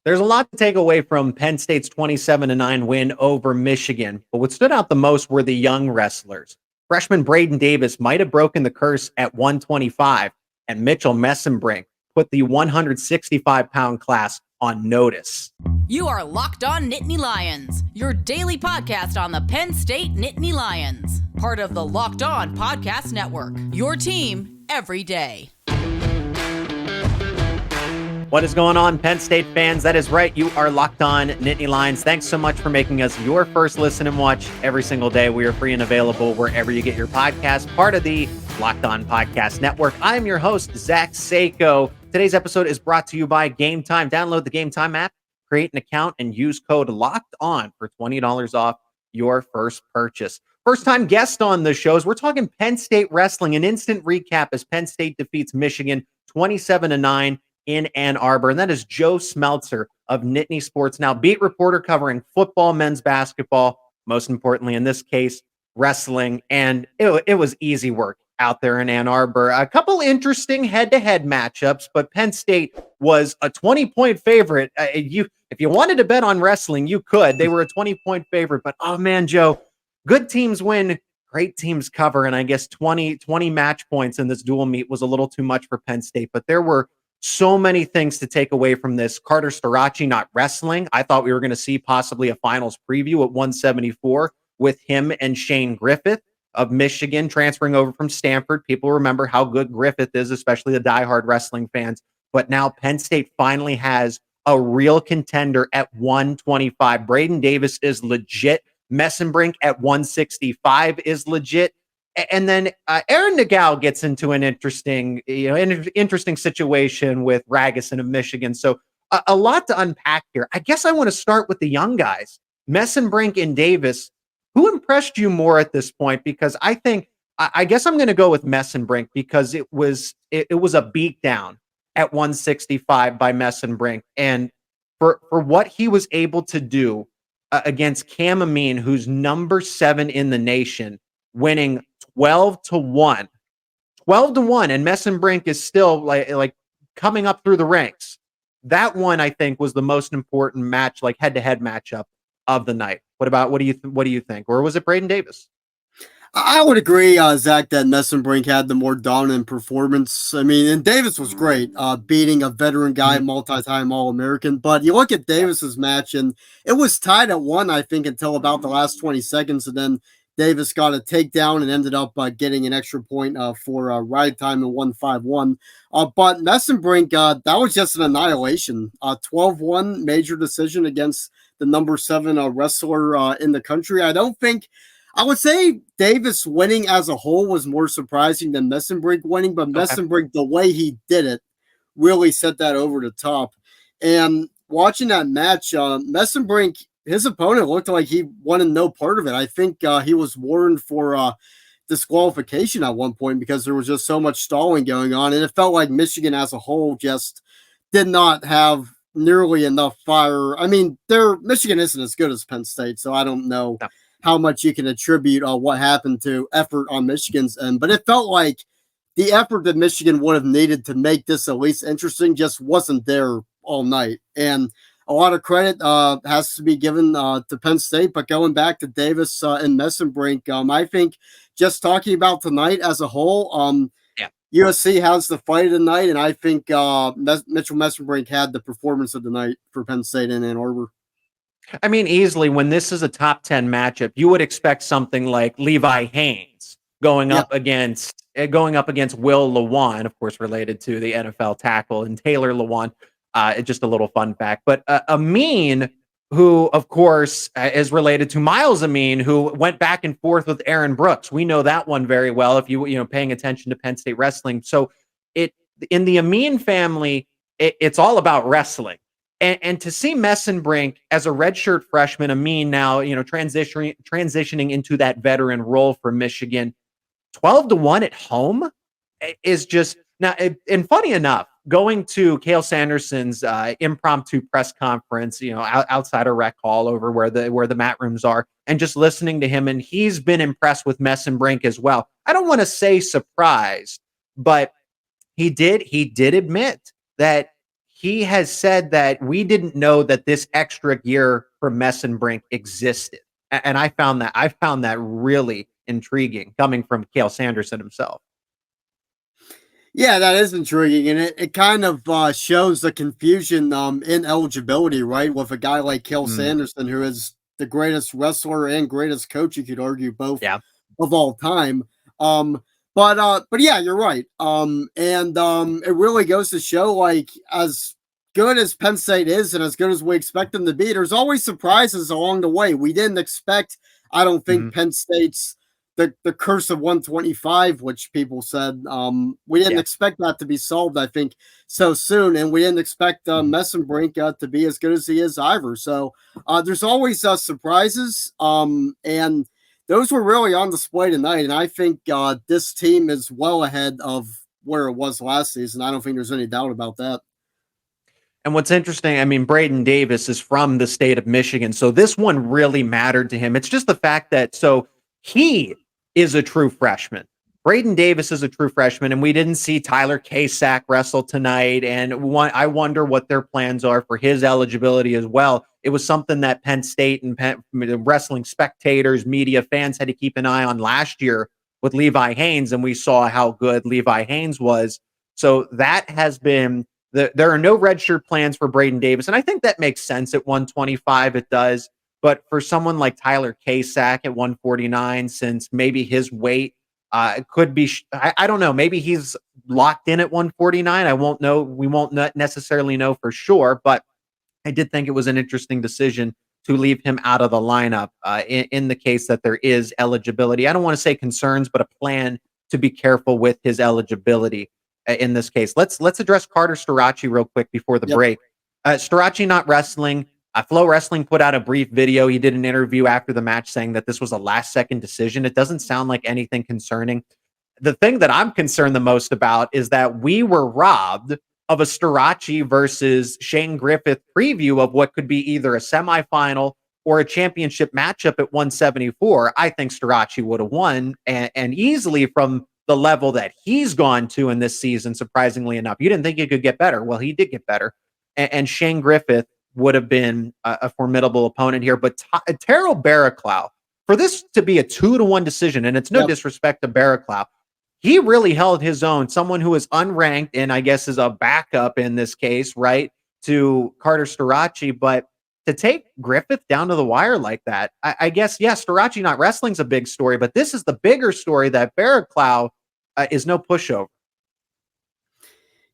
There's a lot to take away from Penn State's 27-9 win over Michigan, but what stood out the most were the young wrestlers. Freshman Braeden Davis might have broken the curse at 125, and Mitchell Mesenbrink put the 165-pound class on notice. You are Locked On Nittany Lions, your daily podcast on the Penn State Nittany Lions, part of the Locked On Podcast Network, your team every day. What is going on, Penn State fans? That is right. You are Locked On Nittany Lions. Thanks so much for making us your first listen and watch every single day. We are free and available wherever you get your podcast, part of the Locked On Podcast Network. I'm your host, Zach Seyko. Today's episode is brought to you by Gametime. Download the Gametime app, create an account, and use code Locked On for $20 off your first purchase. First-time guest on the shows, we're talking Penn State wrestling, an instant recap as Penn State defeats Michigan 27-9 in Ann Arbor, and that is Joe Smeltzer of Nittany Sports Now, beat reporter covering football, men's basketball, most importantly in this case, wrestling, and it was easy work out there in Ann Arbor. A couple interesting head-to-head matchups, but Penn State was a 20-point favorite. If you wanted to bet on wrestling, you could. They were a 20-point favorite, but oh man, Joe, good teams win, great teams cover, and I guess 20 match points in this dual meet was a little too much for Penn State, but there were so many things to take away from this. Carter Starocci not wrestling. I thought we were going to see possibly a finals preview at 174 with him and Shane Griffith of Michigan transferring over from Stanford. People remember how good Griffith is, especially the diehard wrestling fans. But now Penn State finally has a real contender at 125. Braeden Davis is legit. Mesenbrink at 165 is legit. And then Aaron Nagao gets into an interesting situation with Ragusin of Michigan. So a lot to unpack here. I guess I want to start with the young guys, Mesenbrink and Davis. Who impressed you more at this point? Because I guess I'm going to go with Mesenbrink because it was a beatdown at 165 by Mesenbrink, and for what he was able to do against Cam Amin, who's number 7 in the nation, winning 12-1, and Mesenbrink is still like coming up through the ranks. That one, I think, was the most important match, like head-to-head matchup of the night. What do you think? Or was it Braeden Davis? I would agree, Zach, that Mesenbrink had the more dominant performance. I mean, and Davis was great, beating a veteran guy, multi-time All-American. But you look at Davis's match, and it was tied at 1, I think, until about the last 20 seconds, and then Davis got a takedown and ended up getting an extra point for ride time in 151. But Mesenbrink, that was just an annihilation. 12-1 major decision against the number 7 wrestler in the country. I would say Davis winning as a whole was more surprising than Mesenbrink winning, but Mesenbrink, the way he did it, really set that over the top. And watching that match, Mesenbrink, his opponent looked like he wanted no part of it. I think he was warned for disqualification at one point because there was just so much stalling going on. And it felt like Michigan as a whole just did not have nearly enough fire. I mean, Michigan isn't as good as Penn State, so I don't know how much you can attribute what happened to effort on Michigan's end. But it felt like the effort that Michigan would have needed to make this at least interesting just wasn't there all night. And a lot of credit has to be given to Penn State, but going back to Davis and Mesenbrink, I think just talking about tonight as a whole, USC has the fight of the night, and I think Mitchell Mesenbrink had the performance of the night for Penn State in Ann Arbor. I mean, easily, when this is a top 10 matchup, you would expect something like Levi Haynes going up against Will Lewan, of course, related to the NFL tackle, and Taylor Lewan. Just a little fun fact. But Amin, who, of course, is related to Miles Amin, who went back and forth with Aaron Brooks. We know that one very well if you paying attention to Penn State wrestling. So in the Amin family, it's all about wrestling. And to see Mesenbrink as a redshirt freshman, Amin now, transitioning into that veteran role for Michigan, 12-1 at home is just now. And funny enough, going to Cael Sanderson's impromptu press conference, outside a rec hall over where the mat rooms are, and just listening to him, and he's been impressed with Mesenbrink as well. I don't want to say surprised, but he did admit that he has said that we didn't know that this extra year for Mesenbrink existed. And I found that really intriguing coming from Cael Sanderson himself. Yeah, that is intriguing, and it kind of shows the confusion in eligibility, right? With a guy like Cael Sanderson, who is the greatest wrestler and greatest coach, you could argue both of all time. But yeah, you're right. It really goes to show, like, as good as Penn State is and as good as we expect them to be, there's always surprises along the way. We didn't expect, I don't think, Penn State's the curse of 125, which people said, we didn't expect that to be solved, I think, so soon. And we didn't expect Mesenbrink to be as good as he is either. So there's always surprises. And those were really on display tonight. And I think this team is well ahead of where it was last season. I don't think there's any doubt about that. And what's interesting, I mean, Braeden Davis is from the state of Michigan. So this one really mattered to him. It's just the fact that, so he is a true freshman. Braeden Davis is a true freshman, and we didn't see Tyler Casack wrestle tonight. And I wonder what their plans are for his eligibility as well. It was something that Penn State and wrestling spectators, media, fans had to keep an eye on last year with Levi Haynes, and we saw how good Levi Haynes was. So that has been, there are no redshirt plans for Braeden Davis, and I think that makes sense at 125. It does. But for someone like Tyler Casack at 149, since maybe his weight could be, I don't know, maybe he's locked in at 149. I won't know. We won't necessarily know for sure, but I did think it was an interesting decision to leave him out of the lineup in the case that there is eligibility. I don't want to say concerns, but a plan to be careful with his eligibility in this case. Let's address Carter Starocci real quick before the break. Starocci not wrestling. Flow Wrestling put out a brief video. He did an interview after the match saying that this was a last-second decision. It doesn't sound like anything concerning. The thing that I'm concerned the most about is that we were robbed of a Starocci versus Shane Griffith preview of what could be either a semifinal or a championship matchup at 174. I think Starocci would have won, and easily from the level that he's gone to in this season, surprisingly enough. You didn't think he could get better. Well, he did get better. And Shane Griffith would have been a formidable opponent here. But Terrell Barraclough, for this to be a 2-1 decision, and it's no disrespect to Barraclough, he really held his own. Someone who is unranked and I guess is a backup in this case, right, to Carter Starocci. But to take Griffith down to the wire like that, I guess, Starocci not wrestling's a big story, but this is the bigger story that Barraclough is no pushover.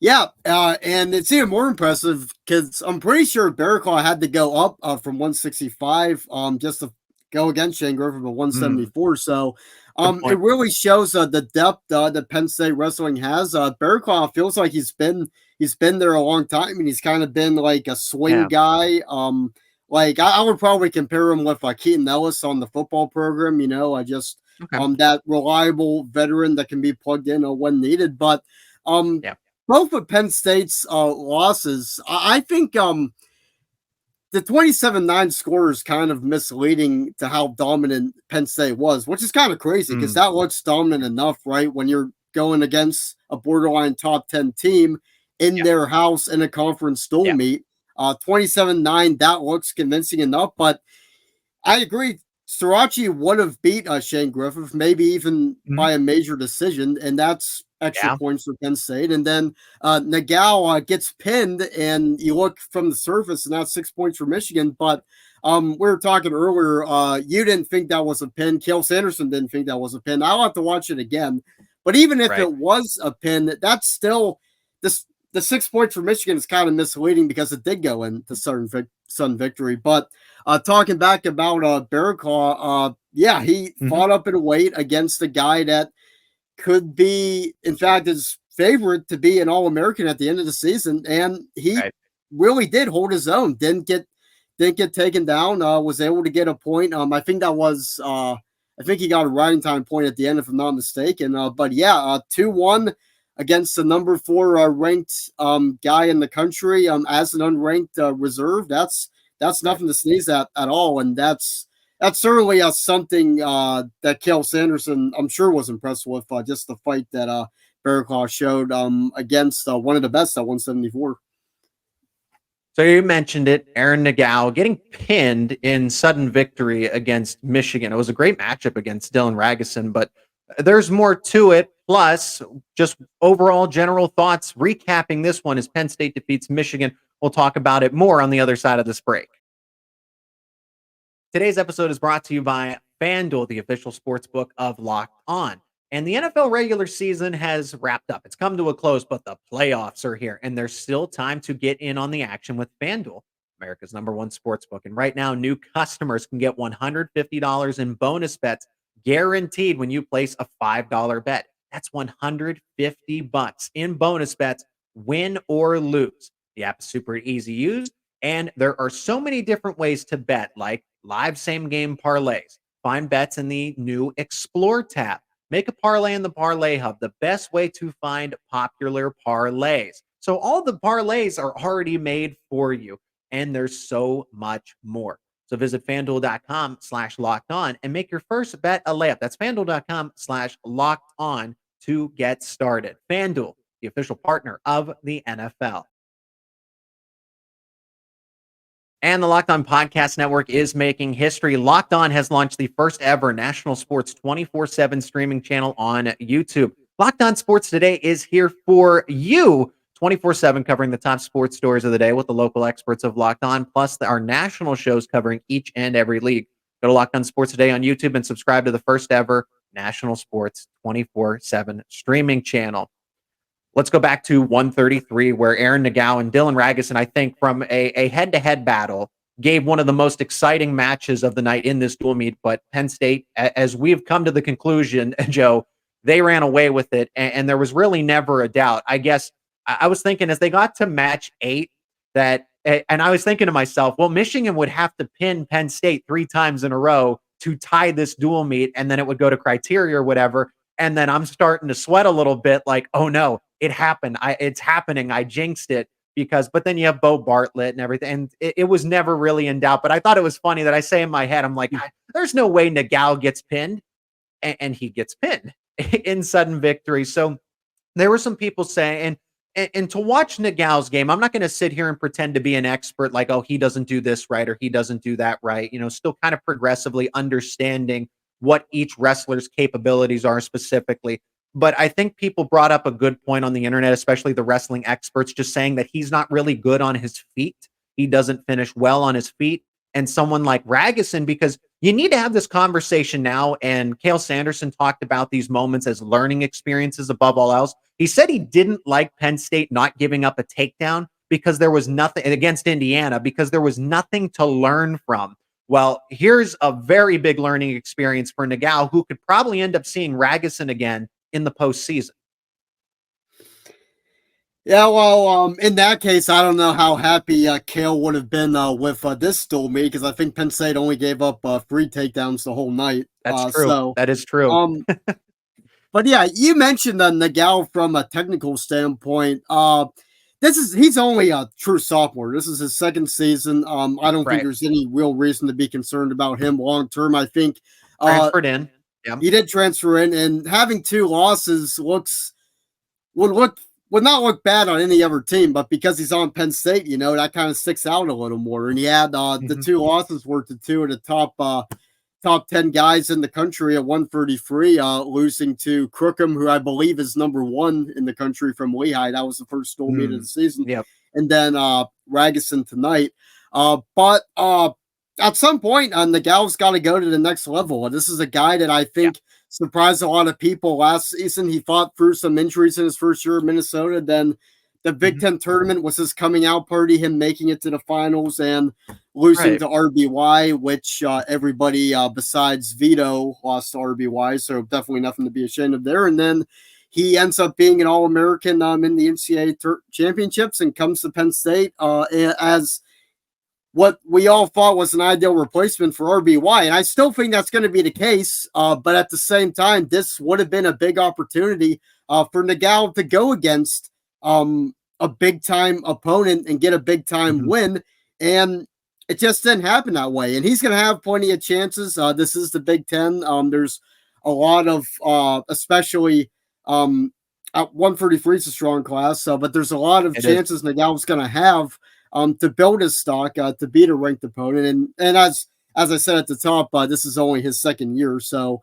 Yeah, and it's even more impressive because I'm pretty sure Barraclough had to go up from 165 just to go against Shane Griffith at 174. So it really shows the depth that Penn State wrestling has. Barraclough feels like he's been there a long time, and he's kind of been like a swing guy. Like I would probably compare him with Keaton Ellis on the football program. You know, that reliable veteran that can be plugged in when needed. But both of Penn State's losses, I think the 27-9 score is kind of misleading to how dominant Penn State was, which is kind of crazy because that looks dominant enough, right? When you're going against a borderline top 10 team in their house in a conference dual meet. 27-9, that looks convincing enough, but I agree. Starocci would have beat Shane Griffith, maybe even by a major decision, and that's extra points for Penn State. And then Nagao gets pinned, and you look from the surface, and that's 6 points for Michigan. But we were talking earlier, you didn't think that was a pin. Cael Sanderson didn't think that was a pin. I'll have to watch it again. But even if it was a pin, that's still the 6 points for Michigan is kind of misleading because it did go into Sun victory. But talking back about Barraclough, he fought up in a weight against a guy that could be, in fact, his favorite to be an All-American at the end of the season, and he really did hold his own. Didn't get taken down. Was able to get a point. I think that was. I think he got a riding time point at the end, if I'm not mistaken. 2-1 against the number 4 ranked guy in the country as an unranked reserve. That's nothing to sneeze at all, and that's certainly something that Cael Sanderson, I'm sure, was impressed with, just the fight that Barraclough showed against one of the best at 174. So you mentioned it, Aaron Nagao getting pinned in sudden victory against Michigan. It was a great matchup against Dylan Ragusin, but there's more to it. Plus, just overall general thoughts recapping this one as Penn State defeats Michigan. We'll talk about it more on the other side of this break. Today's episode is brought to you by FanDuel, the official sports book of Locked On. And the NFL regular season has wrapped up. It's come to a close, but the playoffs are here, and there's still time to get in on the action with FanDuel, America's #1 sports book. And right now, new customers can get $150 in bonus bets guaranteed when you place a $5 bet. That's $150 in bonus bets, win or lose. The app is super easy to use, and there are so many different ways to bet, like live same-game parlays. Find bets in the new Explore tab. Make a parlay in the Parlay Hub, the best way to find popular parlays. So all the parlays are already made for you, and there's so much more. So visit FanDuel.com/LockedOn and make your first bet a layup. That's FanDuel.com/LockedOn to get started. FanDuel, the official partner of the NFL. And the Locked On Podcast Network is making history. Locked On has launched the first ever national sports 24/7 streaming channel on YouTube. Locked On Sports Today is here for you 24/7, covering the top sports stories of the day with the local experts of Locked On, plus our national shows covering each and every league. Go to Locked On Sports Today on YouTube and subscribe to the first ever national sports 24/7 streaming channel. Let's go back to 133, where Aaron Nagao and Dylan Ragusin, I think, from a head-to-head battle, gave one of the most exciting matches of the night in this dual meet. But Penn State, as we've come to the conclusion, Joe, they ran away with it, and there was really never a doubt. I guess I was thinking as they got to match 8 that, and I was thinking to myself, well, Michigan would have to pin Penn State 3 times in a row to tie this dual meet, and then it would go to criteria or whatever. And then I'm starting to sweat a little bit like, oh no, it happened. It's happening. I jinxed it but then you have Beau Bartlett and everything. And it was never really in doubt. But I thought it was funny that I say in my head, I'm like, there's no way Nagao gets pinned. And he gets pinned in sudden victory. So there were some people saying, and to watch Nagao's game, I'm not going to sit here and pretend to be an expert like, oh, he doesn't do this right or he doesn't do that right. Still kind of progressively understanding what each wrestler's capabilities are specifically. But I think people brought up a good point on the internet, especially the wrestling experts, just saying that he's not really good on his feet. He doesn't finish well on his feet. And someone like Ragusin, because you need to have this conversation now. And Cael Sanderson talked about these moments as learning experiences above all else. He said he didn't like Penn State not giving up a takedown because there was nothing against Indiana, because there was nothing to learn from. Well, here's a very big learning experience for Nagao, who could probably end up seeing Ragusin again in the postseason. Yeah, well, in that case, I don't know how happy Cael would have been with this duel meet, because I think Penn State only gave up 3 takedowns the whole night. That's true. So, that is true. But yeah, you mentioned Nagao from a technical standpoint. He's only a true sophomore. This is his second season. I don't think there's any real reason to be concerned about him long term. I think transferred in. Yeah. He did transfer in, and having 2 losses would not look bad on any other team, but because he's on Penn State, that kind of sticks out a little more. And he had the 2 losses were to 2 of the top 10 guys in the country at 133, losing to Crookham, who I believe is number 1 in the country from Lehigh. That was the first dual meet of the season. Yep. And then Ragusin tonight. But at some point, Nagao's got to go to the next level. This is a guy that I think surprised a lot of people last season. He fought through some injuries in his first year at Minnesota. Then the Big Ten tournament was his coming out party, him making it to the finals and losing to RBY, which everybody besides Vito lost to RBY. So definitely nothing to be ashamed of there. And then he ends up being an All-American in the NCAA championships and comes to Penn State as what we all thought was an ideal replacement for RBY. And I still think that's going to be the case. But at the same time, this would have been a big opportunity for Nagao to go against a big-time opponent and get a big-time win. And it just didn't happen that way. And he's going to have plenty of chances. This is the Big Ten. There's a lot of, especially at 133 is a strong class. But there's a lot of chances Nagao's going to have to build his stock, to beat a ranked opponent. And as I said at the top, this is only his second year. So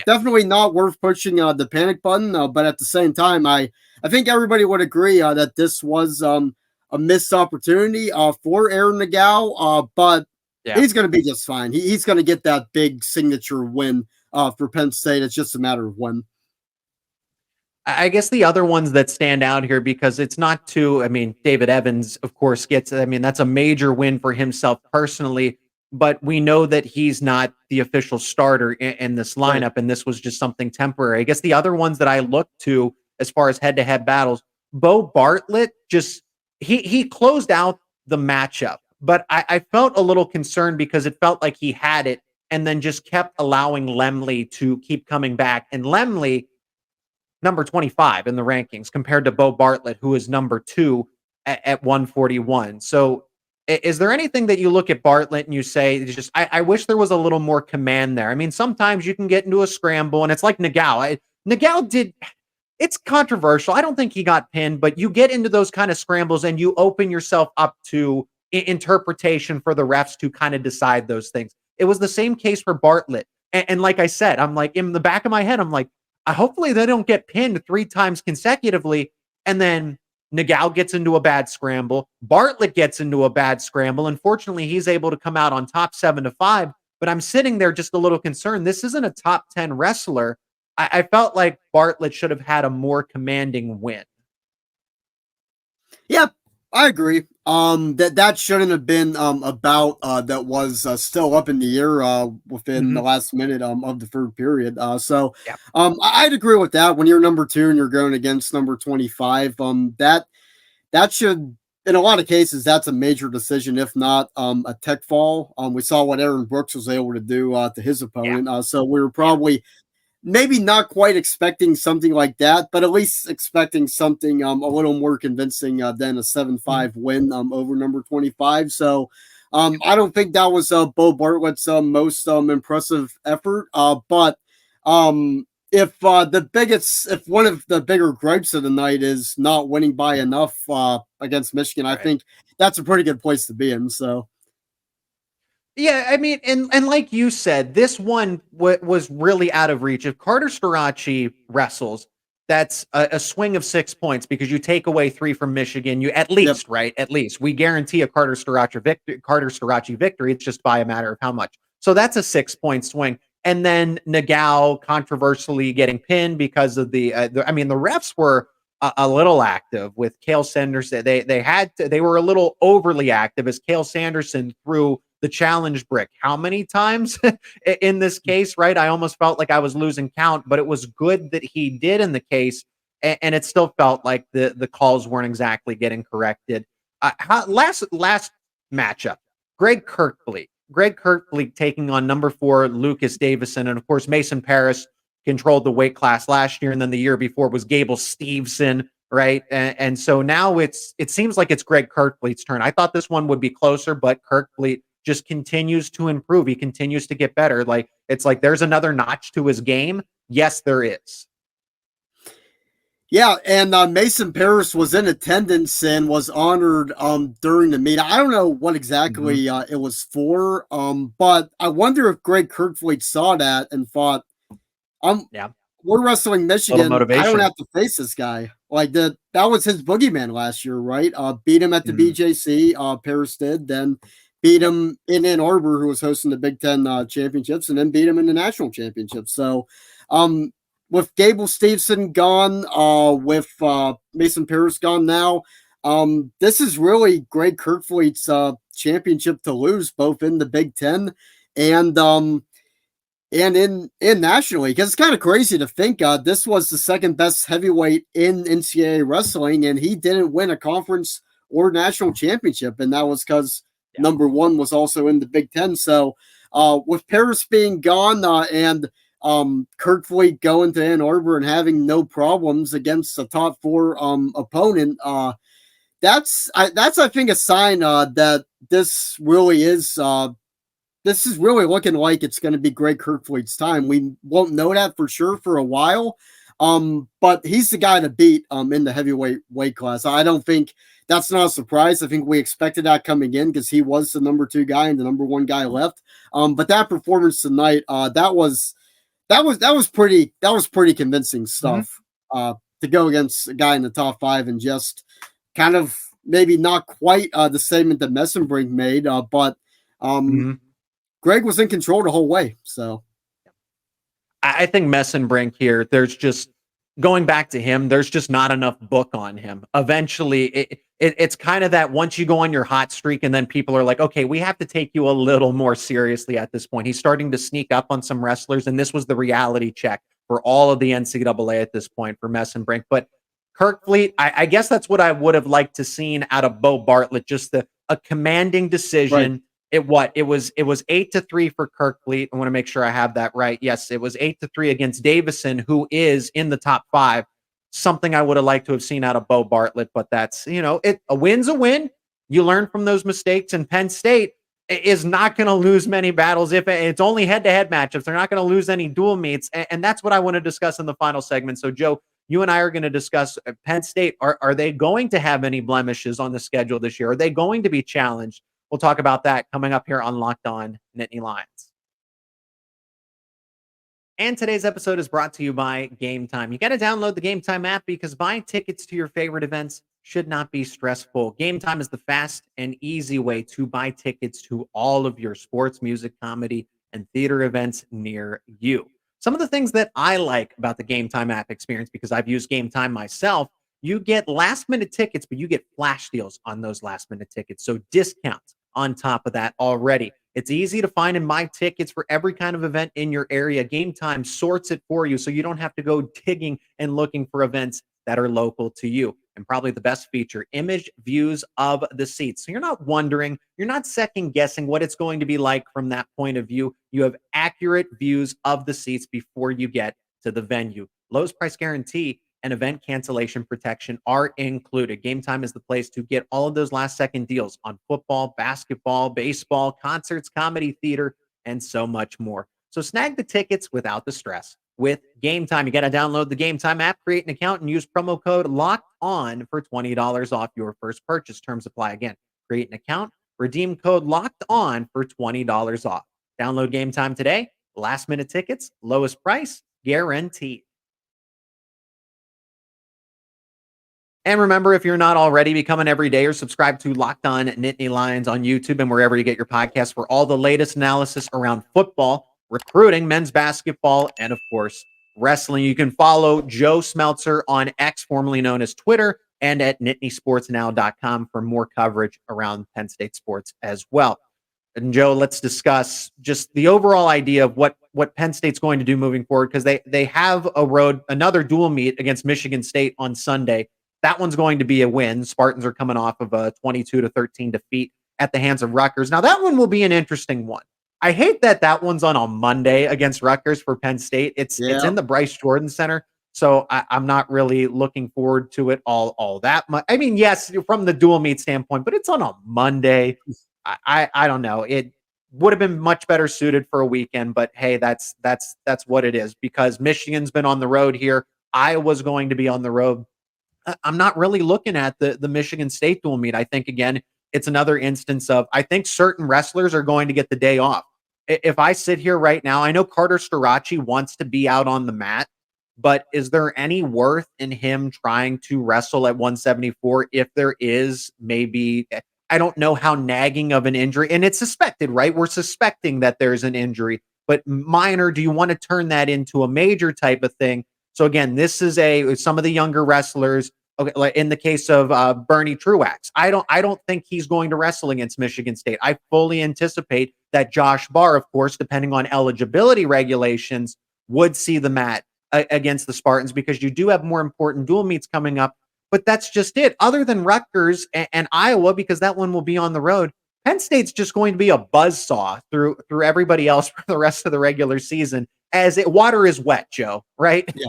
definitely not worth pushing the panic button. But at the same time, I think everybody would agree that this was a missed opportunity for Aaron Nagao. But he's going to be just fine. He's going to get that big signature win for Penn State. It's just a matter of when. I guess the other ones that stand out here, because it's not too, I mean, David Evans, of course, gets, I mean, that's a major win for himself personally, but we know that he's not the official starter in this lineup, right. And this was just something temporary. I guess the other ones that I look to as far as head-to-head battles, Beau Bartlett, just, he closed out the matchup, but I felt a little concerned because it felt like he had it and then just kept allowing Lemley to keep coming back. And Lemley, number 25 in the rankings, compared to Beau Bartlett, who is number 2 at 141. So is there anything that you look at Bartlett and you say, just I wish there was a little more command there? I mean, sometimes you can get into a scramble, and it's like Nagao. Nagao did, it's controversial. I don't think he got pinned, but you get into those kind of scrambles and you open yourself up to interpretation for the refs to kind of decide those things. It was the same case for Bartlett. And like I said, I'm like, in the back of my head, I'm like, hopefully they don't get pinned 3 times consecutively. And then Nagao gets into a bad scramble. Bartlett gets into a bad scramble. Unfortunately, he's able to come out on top 7-5. But I'm sitting there just a little concerned. This isn't a top 10 wrestler. I felt like Bartlett should have had a more commanding win. Yep, I agree. That shouldn't have been about that was still up in the air within the last minute of the third period. I'd agree with that. When you're number 2 and you're going against number 25, that should, in a lot of cases, that's a major decision, if not a tech fall. We saw what Aaron Brooks was able to do to his opponent. So we were probably maybe not quite expecting something like that, but at least expecting something a little more convincing than a 7-5 win over number 25. So I don't think that was Beau Bartlett's most impressive effort. But if one of the bigger gripes of the night is not winning by enough against Michigan, I think that's a pretty good place to be in. So. Yeah, I mean, and like you said, this one was really out of reach. If Carter Starocci wrestles, that's a swing of 6 points, because you take away 3 from Michigan. You at least, right? At least we guarantee a Carter Starocci victory. It's just by a matter of how much. So that's a 6-point swing. And then Nagao controversially getting pinned because of the refs were a little active with Cael Sanderson. They were a little overly active as Cael Sanderson threw the challenge brick. How many times in this case, right? I almost felt like I was losing count, but it was good that he did in the case. And it still felt like the calls weren't exactly getting corrected. Last matchup, Greg Kirkfleet taking on number 4, Lucas Davison. And of course, Mason Paris controlled the weight class last year. And then the year before was Gable Steveson, right? And so now it seems like it's Greg Kirkfleet's turn. I thought this one would be closer, but Kirkfleet just continues to improve. He continues to get better. Like, it's like there's another notch to his game. Yes, there is. Yeah, and Mason Paris was in attendance and was honored during the meet. I don't know what exactly it was for, but I wonder if Greg Kirkfleet saw that and thought, we're wrestling Michigan. I don't have to face this guy. Like, that was his boogeyman last year, right? Beat him at the BJC. Paris did. Then beat him in Ann Arbor, who was hosting the Big Ten championships, and then beat him in the national championship. So, with Gable Steveson gone, with Mason Paris gone now, this is really Greg Kirkfleet's championship to lose, both in the Big Ten and in nationally. Because it's kind of crazy to think this was the second best heavyweight in NCAA wrestling, and he didn't win a conference or national championship, and that was because number 1 was also in the Big Ten. So with Paris being gone and Kirkfleet going to Ann Arbor and having no problems against a top 4 opponent, that's I think a sign that this really is this is really looking like it's going to be Greg Kirkfleet's time. We won't know that for sure for a while, But he's the guy to beat in the heavyweight weight class. I don't think that's not a surprise. I think we expected that coming in because he was the number 2 guy and the number 1 guy left. But that performance tonight, that was pretty convincing stuff. To go against a guy in the top 5 and just kind of maybe not quite the statement that Mesenbrink made, but Greg was in control the whole way. So I think Mesenbrink here, there's just going back to him, there's just not enough book on him. Eventually, it's kind of that once you go on your hot streak and then people are like, okay, we have to take you a little more seriously at this point. He's starting to sneak up on some wrestlers, and this was the reality check for all of the NCAA at this point for Mesenbrink. But Kirkfleet, I guess that's what I would have liked to seen out of Beau Bartlett, just a commanding decision. Right. It was 8-3 for Kirkfleet. I want to make sure I have that right. Yes, it was 8-3 against Davison, who is in the top 5. Something I would have liked to have seen out of Beau Bartlett, but that's, a win's a win. You learn from those mistakes, and Penn State is not going to lose many battles. If it's only head-to-head matchups, they're not going to lose any dual meets, and that's what I want to discuss in the final segment. So, Joe, you and I are going to discuss Penn State. Are they going to have any blemishes on the schedule this year? Are they going to be challenged? We'll talk about that coming up here on Locked On Nittany Lions. And today's episode is brought to you by Gametime. You got to download the Gametime app because buying tickets to your favorite events should not be stressful. Gametime is the fast and easy way to buy tickets to all of your sports, music, comedy, and theater events near you. Some of the things that I like about the Gametime app experience, because I've used Gametime myself, you get last-minute tickets, but you get flash deals on those last-minute tickets. So discounts on top of that already. It's easy to find and buy tickets for every kind of event in your area. Gametime sorts it for you so you don't have to go digging and looking for events that are local to you. And probably the best feature, image views of the seats. So you're not wondering, you're not second guessing what it's going to be like from that point of view. You have accurate views of the seats before you get to the venue. Lowest price guarantee and event cancellation protection are included. Gametime is the place to get all of those last-second deals on football, basketball, baseball, concerts, comedy, theater, and so much more. So snag the tickets without the stress with Gametime. You got to download the Gametime app, create an account, and use promo code LOCKEDON for $20 off your first purchase. Terms apply again. Create an account, redeem code LOCKEDON for $20 off. Download Gametime today. Last-minute tickets, lowest price, guaranteed. And remember, if you're not already, become an everyday or subscribe to Locked On Nittany Lions on YouTube and wherever you get your podcasts for all the latest analysis around football, recruiting, men's basketball, and of course, wrestling. You can follow Joe Smeltzer on X, formerly known as Twitter, and at NittanySportsNow.com for more coverage around Penn State sports as well. And Joe, let's discuss just the overall idea of what Penn State's going to do moving forward, because they have another dual meet against Michigan State on Sunday. That one's going to be a win. Spartans are coming off of a 22-13 defeat at the hands of Rutgers. Now, that one will be an interesting one. I hate that one's on a Monday against Rutgers for Penn State. It's in the Bryce Jordan Center, so I'm not really looking forward to it all that much. I mean, yes, from the dual meet standpoint, but it's on a Monday. I don't know. It would have been much better suited for a weekend, but hey, that's what it is, because Michigan's been on the road here. Iowa's going to be on the road. I'm not really looking at the Michigan State dual meet. I think, again, it's another instance of, I think certain wrestlers are going to get the day off. If I sit here right now, I know Carter Starocci wants to be out on the mat, but is there any worth in him trying to wrestle at 174 if there is maybe, I don't know how nagging of an injury, and it's suspected, right? We're suspecting that there's an injury, but minor, do you want to turn that into a major type of thing? So again, this is some of the younger wrestlers. Okay, like in the case of Bernie Truax, I don't think he's going to wrestle against Michigan State. I fully anticipate that Josh Barr, of course, depending on eligibility regulations, would see the mat against the Spartans, because you do have more important dual meets coming up. But that's just it. Other than Rutgers and Iowa, because that one will be on the road, Penn State's just going to be a buzzsaw through everybody else for the rest of the regular season. Water is wet, Joe, right? Yeah.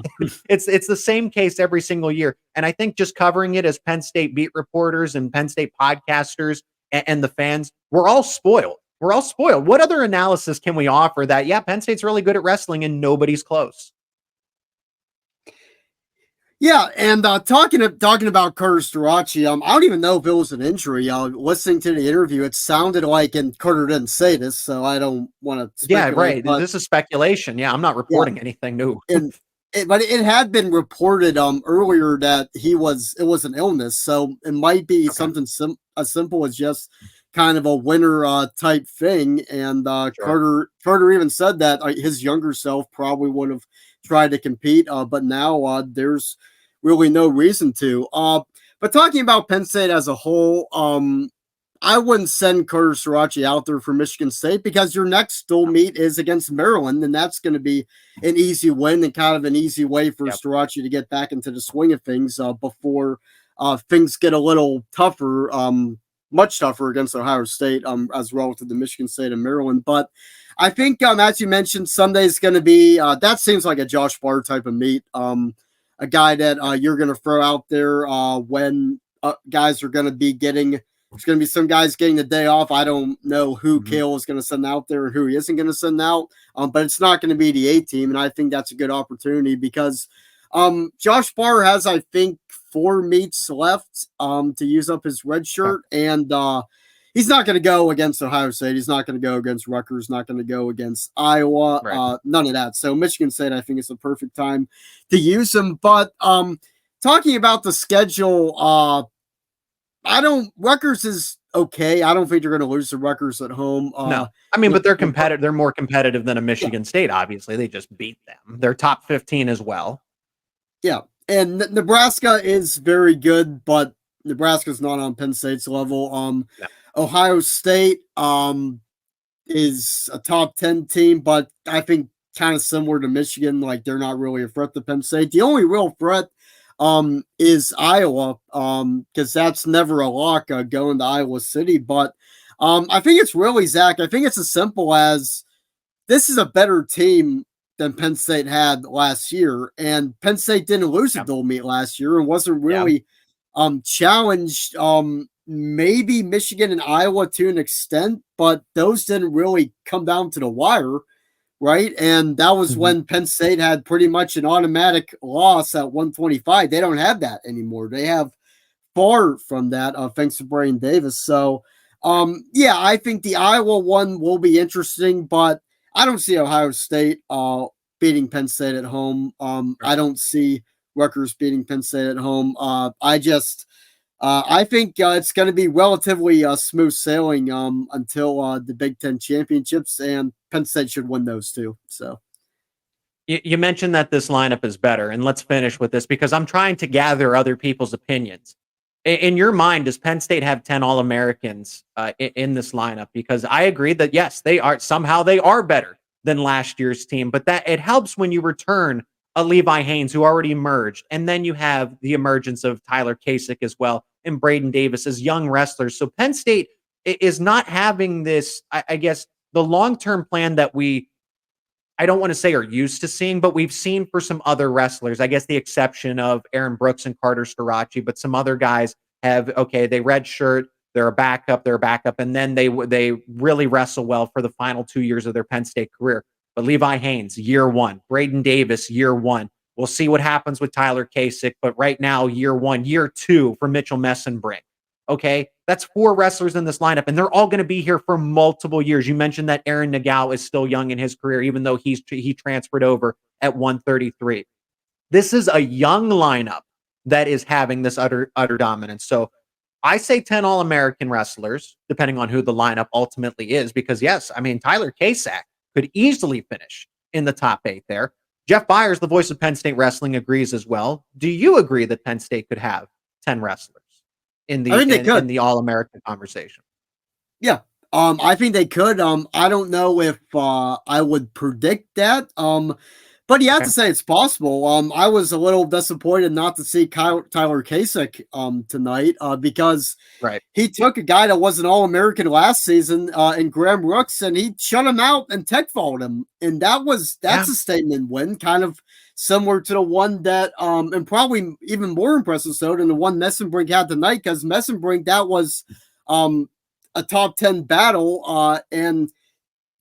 It's the same case every single year. And I think just covering it as Penn State beat reporters and Penn State podcasters and the fans, we're all spoiled. We're all spoiled. What other analysis can we offer that, yeah, Penn State's really good at wrestling and nobody's close? Yeah, and talking about Carter Starocci, I don't even know if it was an injury. Listening to the interview, it sounded like, and Carter didn't say this, so I don't want to Yeah, speculate. right. But This is speculation. Yeah, I'm not yeah, reporting anything new. but it had been reported earlier that it was an illness, so it might be Okay. something as simple as just kind of a winter type thing. And Sure. Carter even said that his younger self probably would have tried to compete, but now there's really no reason to. But talking about Penn State as a whole, I wouldn't send Carter Starocci out there for Michigan State because your next dual meet is against Maryland, and that's going to be an easy win and kind of an easy way for Yep. Starocci to get back into the swing of things before things get a little tougher, much tougher against Ohio State as relative to Michigan State and Maryland. But I think, as you mentioned, Sunday is going to be that seems like a Josh Barr type of meet, a guy that you're going to throw out there when guys are going to be getting. There's going to be some guys getting the day off. I don't know who Cael is going to send out there and who he isn't going to send out, but it's not going to be the A team, and I think that's a good opportunity because Josh Barr has, I think, 4 meets left to use up his red shirt, and he's not going to go against Ohio State. He's not going to go against Rutgers. Not going to go against Iowa. Right. None of that. So Michigan State, I think, is the perfect time to use him. But talking about the schedule, Rutgers is okay. I don't think they're going to lose to Rutgers at home. No, I mean, but they're competitive. They're more competitive than a Michigan State. Obviously, they just beat them. They're top 15 as well. Yeah, and Nebraska is very good, but Nebraska's not on Penn State's level. No. Ohio State is a top 10 team, but I think kind of similar to Michigan, like they're not really a threat to Penn State. The only real threat is Iowa, because that's never a lock going to Iowa City. But I think it's really, Zach, I think it's as simple as this is a better team than Penn State had last year. And Penn State didn't lose a dual meet last year and wasn't really challenged. Maybe Michigan and Iowa to an extent, but those didn't really come down to the wire. Right. And that was when Penn State had pretty much an automatic loss at 125. They don't have that anymore. They have far from that, thanks to Braeden Davis. So, I think the Iowa one will be interesting, but I don't see Ohio State beating Penn State at home. I don't see Rutgers beating Penn State at home. I think it's going to be relatively smooth sailing until the Big Ten championships, and Penn State should win those too. So, you mentioned that this lineup is better, and let's finish with this because I'm trying to gather other people's opinions. In your mind, does Penn State have 10 All-Americans in this lineup? Because I agree that yes, they are better than last year's team, but that it helps when you return a Levi Haynes who already emerged, and then you have the emergence of Tyler Kasich as well and Braeden Davis as young wrestlers. So Penn State is not having this, I guess, the long-term plan that I don't want to say are used to seeing, but we've seen for some other wrestlers. I guess the exception of Aaron Brooks and Carter Starocci, but some other guys have, they redshirt, they're a backup, and then they really wrestle well for the final 2 years of their Penn State career. But Levi Haynes, year 1. Braeden Davis, year 1. We'll see what happens with Tyler Kasich, but right now, year 1. Year 2 for Mitchell Mesenbrink. Okay, that's 4 wrestlers in this lineup, and they're all going to be here for multiple years. You mentioned that Aaron Nagao is still young in his career, even though he transferred over at 133. This is a young lineup that is having this utter dominance. So I say 10 All-American wrestlers, depending on who the lineup ultimately is, because yes, I mean, Tyler Kasich could easily finish in the top 8 there. Jeff Byers, the voice of Penn State wrestling, agrees as well. Do you agree that Penn State could have 10 wrestlers in the All-American conversation? Yeah. I think they could. I don't know if I would predict that. But you have to say it's possible. I was a little disappointed not to see Tyler Kasich tonight because he took a guy that was an All-American last season in Graham Rooks, and he shut him out and tech followed him. And that's a statement win, kind of similar to the one that, and probably even more impressive so than the one Mesenbrink had tonight, because Mesenbrink, that was a top 10 battle, and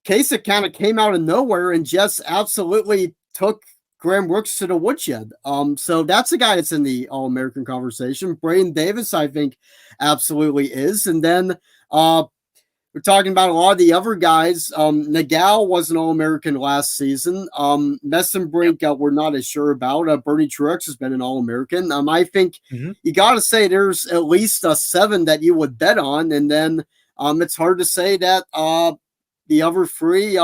Kasich kind of came out of nowhere and just absolutely took Graham Brooks to the woodshed. So that's a guy that's in the All-American conversation. Braeden Davis, I think, absolutely is. And then we're talking about a lot of the other guys. Nagao was an All-American last season. Mesenbrink, we're not as sure about. Bernie Truex has been an All-American. I think you got to say there's at least 7 that you would bet on. And then it's hard to say that the other 3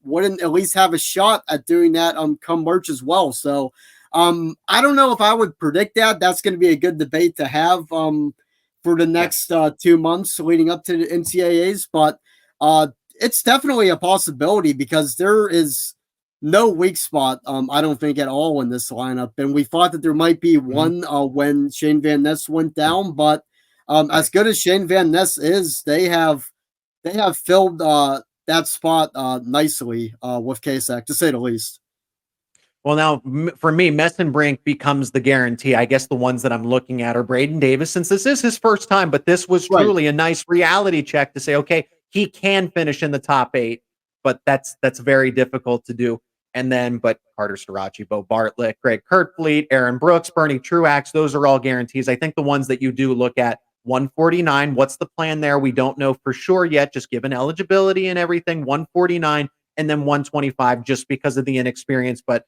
wouldn't at least have a shot at doing that come March as well. So I don't know if I would predict that. That's going to be a good debate to have for the next 2 months leading up to the NCAAs, but it's definitely a possibility because there is no weak spot, I don't think, at all in this lineup. And we thought that there might be one when Shane Van Ness went down, but as good as Shane Van Ness is, they have filled that spot nicely with Kasek, to say the least. Well, now, for me, Mesenbrink becomes the guarantee. I guess the ones that I'm looking at are Braeden Davis, since this is his first time, but this was truly a nice reality check to say, okay, he can finish in the top 8, but that's very difficult to do. And then, but Carter Starocci, Beau Bartlett, Greg Kurtfleet, Aaron Brooks, Bernie Truax, those are all guarantees. I think the ones that you do look at, 149, what's the plan there? We don't know for sure yet, just given eligibility and everything, 149, and then 125 just because of the inexperience. But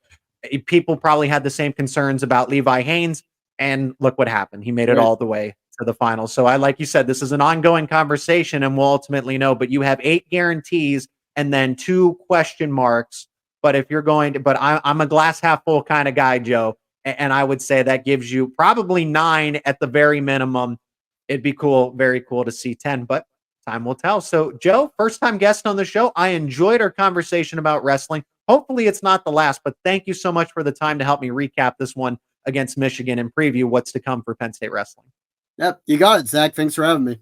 people probably had the same concerns about Levi Haynes, and look what happened. He made it all the way to the finals. So like you said, this is an ongoing conversation and we'll ultimately know, but you have 8 guarantees and then 2 question marks. But if you're going to, but I'm a glass half full kind of guy, Joe. And I would say that gives you probably 9 at the very minimum. It'd be cool, very cool to see 10, but time will tell. So Joe, first time guest on the show. I enjoyed our conversation about wrestling. Hopefully it's not the last, but thank you so much for the time to help me recap this one against Michigan and preview what's to come for Penn State wrestling. Yep, you got it, Zach. Thanks for having me.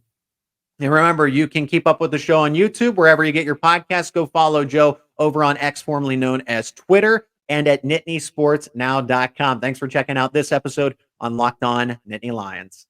And remember, you can keep up with the show on YouTube, wherever you get your podcasts. Go follow Joe over on X, formerly known as Twitter, and at NittanySportsNow.com. Thanks for checking out this episode on Locked On Nittany Lions.